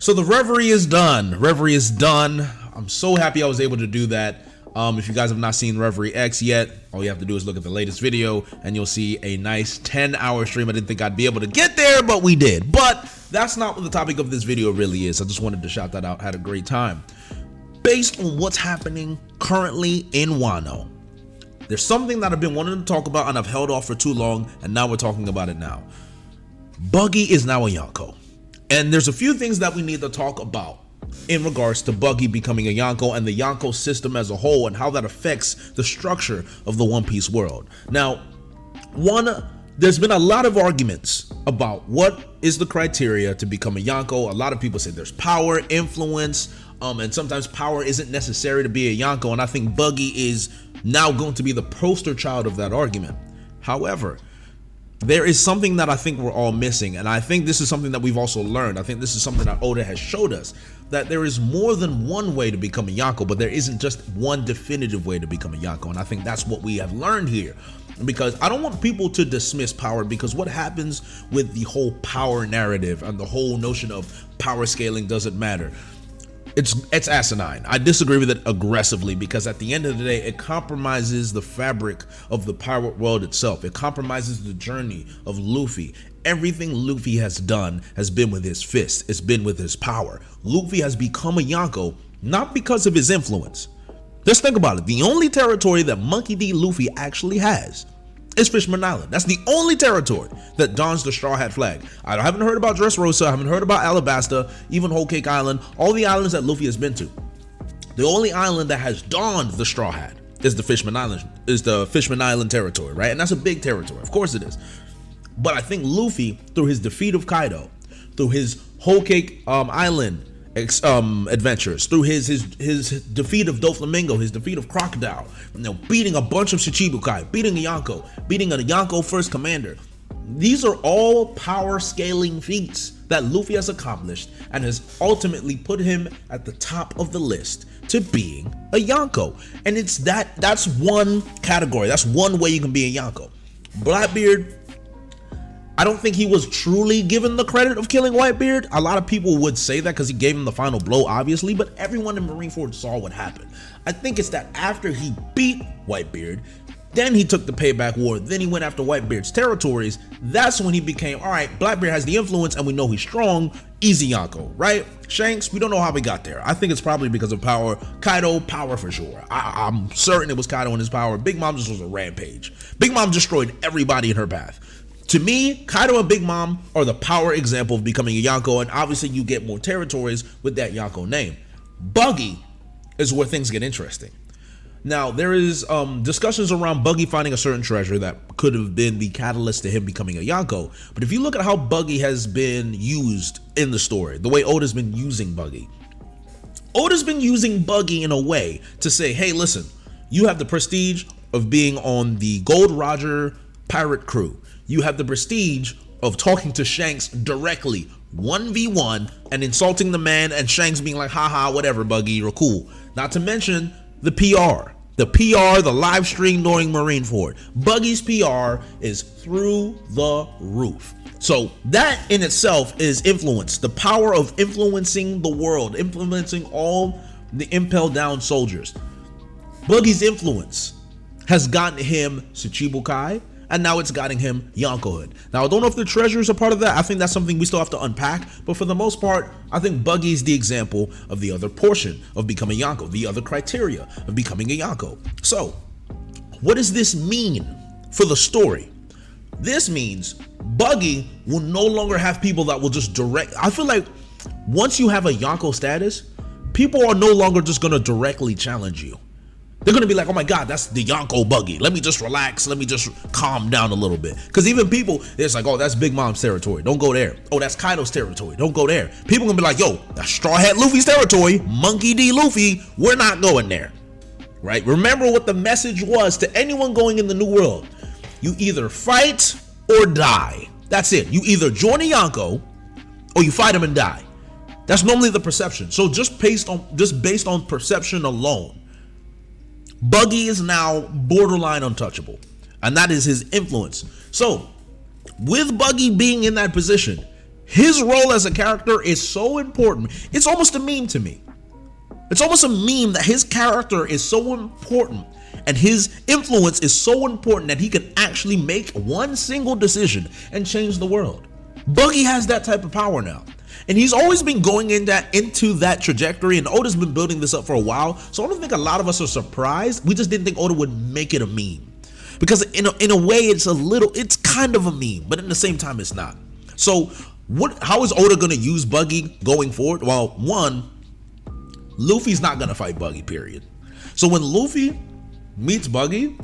So the Reverie is done. Reverie is done. I'm so happy I was able to do that. If you guys have not seen Reverie X yet, all you have to do is look at the latest video and you'll see a nice 10-hour stream. I didn't think I'd be able to get there, but we did. But that's not what the topic of this video really is. I just wanted to shout that out. Had a great time. Based on what's happening currently in Wano, there's something that I've been wanting to talk about and I've held off for too long, and now we're talking about it now. Buggy is now a Yonko. And there's a few things that we need to talk about in regards to Buggy becoming a Yonko and the Yonko system as a whole and how that affects the structure of the One Piece world. Now, there's been a lot of arguments about what is the criteria to become a Yonko. A lot of people say there's power, influence, and sometimes power isn't necessary to be a Yonko, and I think Buggy is now going to be the poster child of that argument. However, there is something that I think we're all missing, and I think this is something that we've also learned. I think this is something that Oda has showed us, that there is more than one way to become a Yonko, but there isn't just one definitive way to become a Yonko, and I think that's what we have learned here. Because I don't want people to dismiss power, because what happens with the whole power narrative and the whole notion of power scaling doesn't matter. It's asinine. I disagree with it aggressively, because at the end of the day, it compromises the fabric of the pirate world itself. It compromises the journey of Luffy. Everything Luffy has done has been with his fist. It's been with his power. Luffy has become a Yonko not because of his influence. Just think about it. The only territory that Monkey D. Luffy actually has is Fishman Island. That's the only territory that dons the Straw Hat flag. I haven't heard about Dressrosa, I haven't heard about Alabasta, even Whole Cake Island, all the islands that Luffy has been to. The only island that has donned the Straw Hat is the Fishman Island territory, right? And that's a big territory, of course it is. But I think Luffy, through his defeat of Kaido, through his Whole Cake Island adventures, through his defeat of Doflamingo, his defeat of Crocodile, beating a bunch of Shichibukai, beating a Yonko, beating a Yonko first commander. These are all power scaling feats that Luffy has accomplished and has ultimately put him at the top of the list to being a Yonko. And that's one category. That's one way you can be a Yonko. Blackbeard, I don't think he was truly given the credit of killing Whitebeard. A lot of people would say that because he gave him the final blow, obviously, but everyone in Marineford saw what happened. I think it's that after he beat Whitebeard, then he took the payback war, then he went after Whitebeard's territories. That's when he became, all right, Blackbeard has the influence and we know he's strong, easy Yonko, right? Shanks, we don't know how we got there. I think it's probably because of power. Kaido, power for sure. I'm certain it was Kaido and his power. Big Mom just was a rampage. Big Mom destroyed everybody in her path. To me, Kaido and Big Mom are the power example of becoming a Yonko, and obviously you get more territories with that Yonko name. Buggy is where things get interesting. Now, there is discussions around Buggy finding a certain treasure that could have been the catalyst to him becoming a Yonko, but if you look at how Buggy has been used in the story, the way Oda's been using Buggy in a way to say, hey, listen, you have the prestige of being on the Gold Roger pirate crew. You have the prestige of talking to Shanks directly, 1v1, and insulting the man, and Shanks being like, haha, whatever, Buggy, you're cool. Not to mention the PR. The live stream during Marineford. Buggy's PR is through the roof. So that in itself is influence. The power of influencing the world, influencing all the Impel Down soldiers. Buggy's influence has gotten him Shichibukai, and now it's gotten him Yonkohood. Now, I don't know if the treasures are part of that. I think that's something we still have to unpack. But for the most part, I think Buggy is the example of the other portion of becoming Yonko, the other criteria of becoming a Yonko. So, what does this mean for the story? This means Buggy will no longer have people that will just direct. I feel like once you have a Yonko status, people are no longer just going to directly challenge you. They're going to be like, oh my God, that's the Yonko Buggy. Let me just relax. Let me just calm down a little bit. Because even people, it's like, oh, that's Big Mom's territory. Don't go there. Oh, that's Kaido's territory. Don't go there. People going to be like, yo, that's Straw Hat Luffy's territory. Monkey D. Luffy. We're not going there. Right? Remember what the message was to anyone going in the New World. You either fight or die. That's it. You either join a Yonko or you fight him and die. That's normally the perception. So just based on perception alone, Buggy is now borderline untouchable, and that is his influence. So with Buggy being in that position, His role as a character is so important. It's almost a meme to me. It's almost a meme that his character is so important and his influence is so important that he can actually make one single decision and change the world. Buggy has that type of power now. And he's always been going into that trajectory, and Oda's been building this up for a while. So I don't think a lot of us are surprised. We just didn't think Oda would make it a meme. Because in a way, it's kind of a meme, but at the same time, it's not. So how is Oda going to use Buggy going forward? Well, one, Luffy's not going to fight Buggy, period. So when Luffy meets Buggy,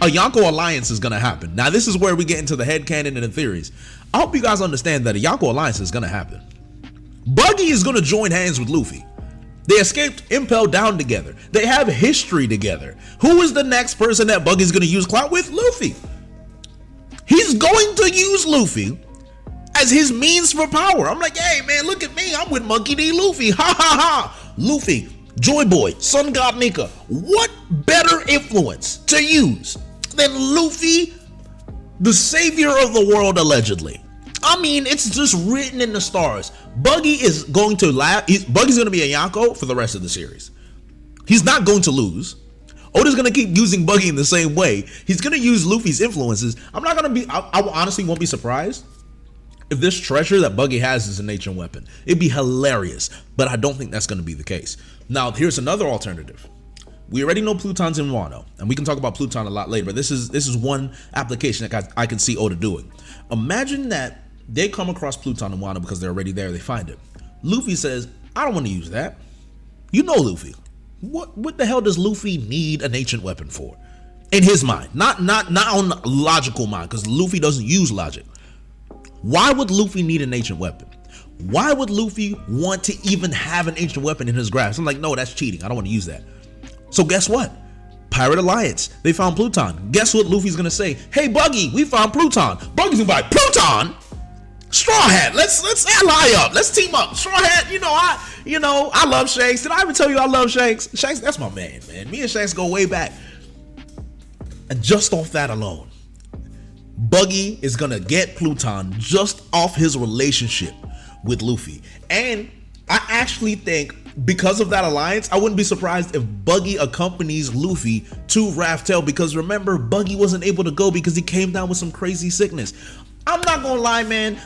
a Yonko alliance is going to happen. Now, this is where we get into the headcanon and the theories. I hope you guys understand that a Yonko alliance is going to happen. Buggy is going to join hands with Luffy. They escaped Impel Down together. They have history together. Who is the next person that Buggy's going to use clout with? Luffy. He's going to use Luffy as his means for power. I'm like, hey man, look at me. I'm with Monkey D. Luffy. Ha ha ha. Luffy, Joy Boy, Sun God Nika. What better influence to use than Luffy, the savior of the world, allegedly? I mean, it's just written in the stars. Buggy is going to Buggy's going to be a Yonko for the rest of the series. He's not going to lose. Oda's going to keep using Buggy in the same way. He's going to use Luffy's influences. I'm not going to be, I honestly won't be surprised if this treasure that Buggy has is an ancient weapon. It'd be hilarious, but I don't think that's going to be the case. Now, here's another alternative. We already know Pluton's in Wano, and we can talk about Pluton a lot later, but this is one application that I can see Oda doing. Imagine that they come across Pluton in Wano because they're already there, they find it. Luffy says, I don't want to use that. You know Luffy. What the hell does Luffy need an ancient weapon for? In his mind, not on logical mind, because Luffy doesn't use logic. Why would Luffy need an ancient weapon? Why would Luffy want to even have an ancient weapon in his grasp? I'm like, no, that's cheating. I don't want to use that. So guess what? Pirate Alliance, they found Pluton. Guess what Luffy's gonna say? Hey Buggy, we found Pluton. Buggy's gonna be like, Pluton? Straw Hat, let's ally up. Let's team up. Straw Hat, I love Shanks. Did I ever tell you I love Shanks? Shanks, that's my man. Me and Shanks go way back. And just off that alone, Buggy is gonna get Pluton just off his relationship with Luffy. And I actually think because of that alliance, I wouldn't be surprised if Buggy accompanies Luffy to Raftel, because remember, Buggy wasn't able to go because he came down with some crazy sickness. I'm not gonna lie, man.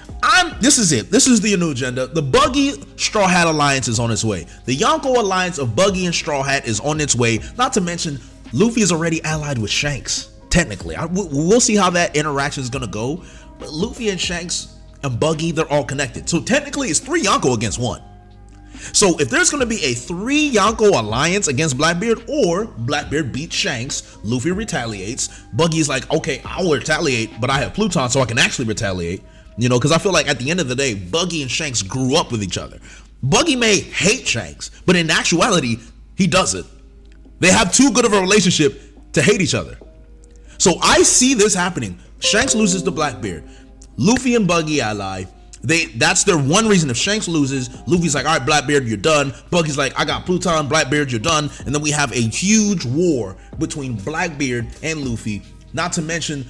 This is it. This is the new agenda. The Buggy Straw Hat alliance is on its way. The Yonko alliance of Buggy and Straw Hat is on its way. Not to mention, Luffy is already allied with Shanks. Technically, we'll see how that interaction is gonna go. But Luffy and Shanks and Buggy, they're all connected. So technically, it's 3 Yonko against 1. So if there's gonna be a 3 Yonko alliance against Blackbeard, or Blackbeard beats Shanks, Luffy retaliates, Buggy's like, okay, I'll retaliate, but I have Pluton so I can actually retaliate, because I feel like at the end of the day, Buggy and Shanks grew up with each other. Buggy may hate Shanks, but in actuality, he doesn't. They have too good of a relationship to hate each other. So I see this happening. Shanks loses to Blackbeard. Luffy and Buggy ally. That's their one reason. If Shanks loses, Luffy's like, all right, Blackbeard, you're done. Buggy's like, I got Pluton, Blackbeard, you're done. And then we have a huge war between Blackbeard and Luffy. Not to mention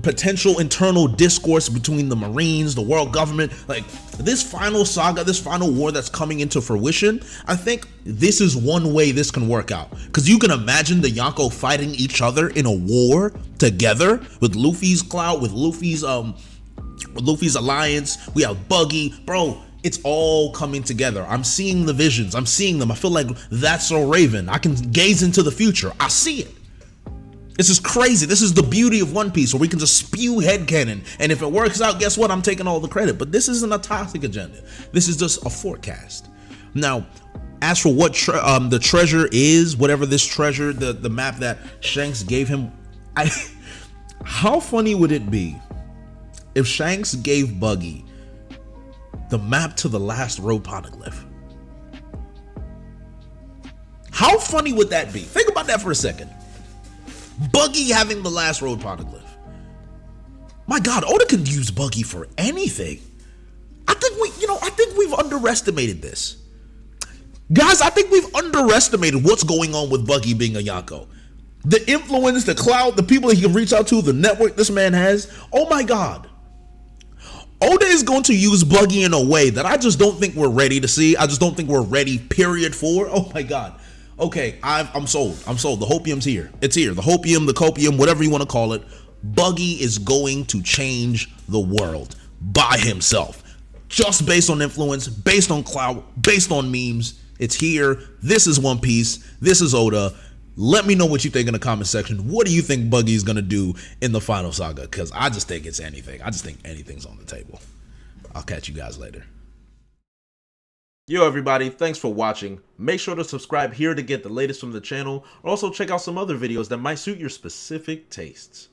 potential internal discourse between the Marines, the world government. Like, this final saga, this final war that's coming into fruition, I think this is one way this can work out. Because you can imagine the Yonko fighting each other in a war together with Luffy's clout, with Luffy's alliance. We have Buggy, bro. It's all coming together. I'm seeing the visions. I'm seeing them. I feel like that's so Raven. I can gaze into the future. I see it. This is crazy. This is the beauty of One Piece, where we can just spew headcanon. And if it works out, guess what? I'm taking all the credit. But this isn't a toxic agenda. This is just a forecast. Now, as for what the treasure is, whatever this treasure, the map that Shanks gave him, how funny would it be if Shanks gave Buggy the map to the last road poneglyph? How funny would that be? Think about that for a second. Buggy having the last road poneglyph. My God, Oda could use Buggy for anything. I think we've underestimated this. Guys, I think we've underestimated what's going on with Buggy being a Yonko. The influence, the clout, the people he can reach out to, the network this man has. Oh my God. Oda is going to use Buggy in a way that I just don't think we're ready to see. I just don't think we're ready, period, for. Oh my God. Okay, I'm sold. I'm sold. The hopium's here. It's here. The hopium, the copium, whatever you want to call it. Buggy is going to change the world by himself. Just based on influence, based on clout, based on memes. It's here. This is One Piece. This is Oda. Let me know what you think in the comment section. What do you think Buggy is going to do in the final saga? Because I just think it's anything. I just think anything's on the table. I'll catch you guys later. Yo everybody, thanks for watching. Make sure to subscribe here to get the latest from the channel, or also check out some other videos that might suit your specific tastes.